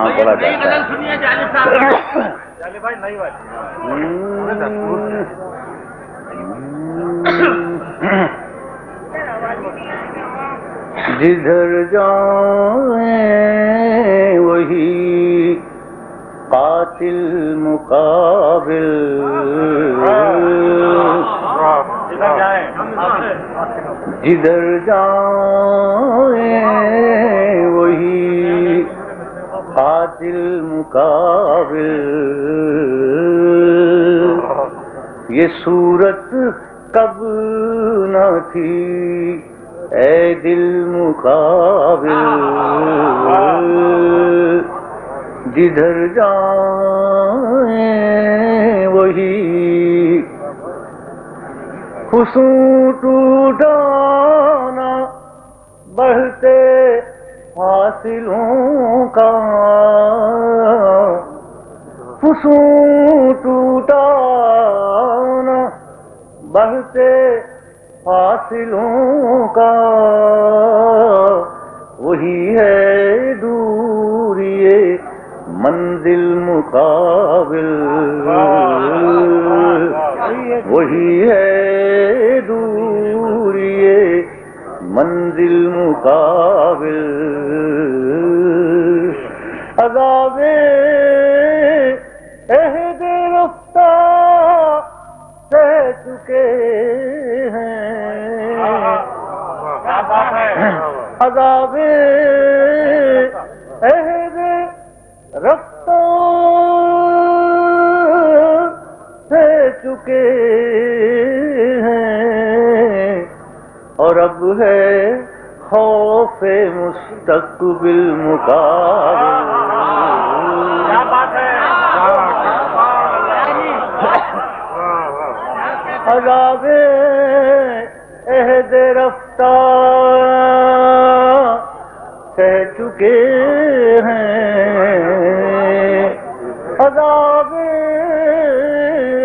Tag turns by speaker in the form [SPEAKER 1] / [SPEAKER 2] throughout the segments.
[SPEAKER 1] یہاں پڑھا جاتا ہے. جدھر جائیں وہی قاتل مقابل، جدھر جائیں وہی قاتل مقابل. یہ صورت کب نہ تھی اے دل مقابل، جدھر جائیں وہی حسن ٹوٹانا بڑھتے حاصلوں کا، حسن ٹوٹانا بڑھتے حاصلوں کا، وہی ہے دوری منزل مقابل، وہی ہے دوری منزل مقابل. عذاب عہد رفتہ سہ چکے ہیں، عذاب عہد رفتہ سہ چکے ہیں، اور اب ہے خوف مستقبل مقابل. کیا بات ہے، عذاب عہد رفتہ سہ چکے ہیں، عذاب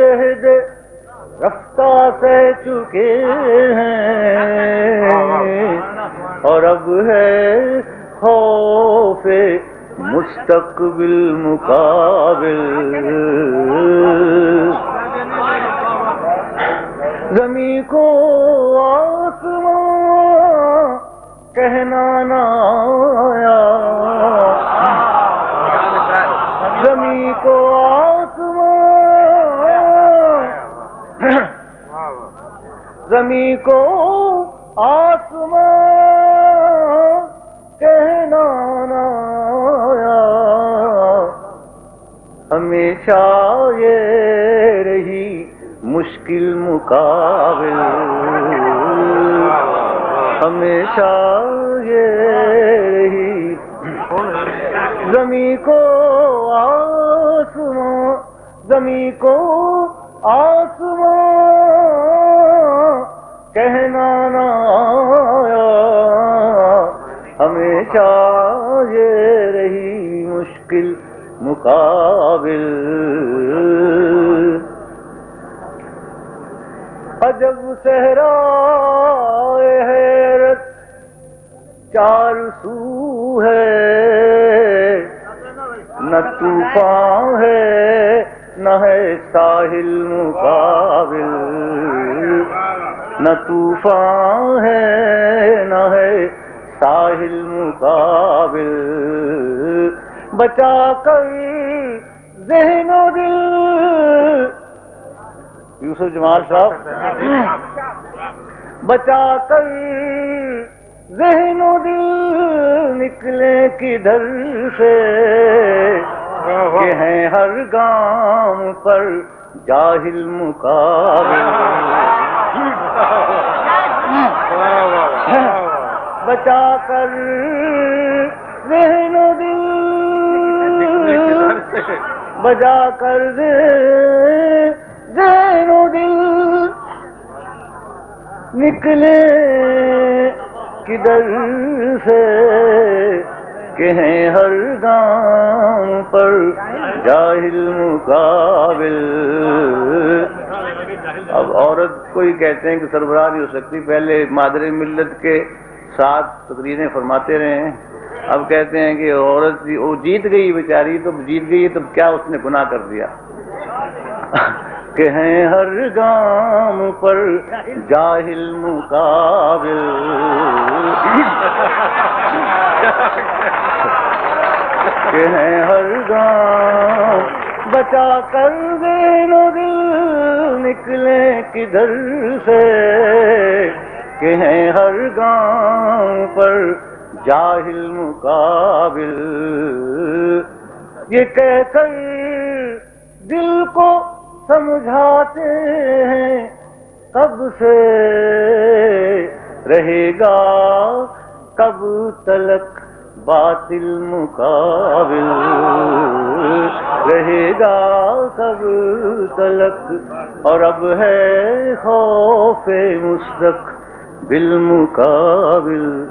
[SPEAKER 1] عہد رفتہ سہ چکے ہیں، اور اب ہے خوف مستقبل مقابل. زمین کو آسمان کہنا نہ آیا، زمین کو آسمان، زمین کو آسمان کہنا نہ آیا، ہمیشہ یہ رہی مشکل مقابل، ہمیشہ یہ رہی زمین کو آسمان، زمین کو آسمان کہنا نہ آیا، ہمیشہ یہ رہی مشکل مقابل. عجب صحرائے حیرت چار سو ہے، نہ طوفان ہے نہ ہے ساحل مقابل، نہ طوفان ہے نہ ہے ساحل مقابل. بچا کر ذہن و دل، یوسف جمال صاحب، بچا کر ذہن و دل نکلے کدھر سے، کہ ہیں ہر گام پر جاہل مقابل. بچا کر ذہن و دل، بجا کر ذہن و دل نکلے کدھر سے، کہ ہیں ہر گام پر جاہل مقابل. اب عورت کو ہی کہتے ہیں کہ سربراہ نہیں ہو سکتی، پہلے مادر ملت کے ساتھ تقریریں فرماتے رہے ہیں، اب کہتے ہیں کہ عورت وہ جیت گئی بیچاری، تو جیت گئی تو کیا اس نے گناہ کر دیا؟ کہ ہیں ہر گام پر جاہل مقابل، کہ ہیں ہر گام بچا کر دینو دل نکلے کدھر سے، کہ ہیں ہر گام پر جاہل مقابل، یہ کہہ کر دل کو سمجھاتے ہیں کب سے رہے گا کب تلک باطل مقابل، رہے گا کب تلک، اور اب ہے خوف مستقبل مقابل۔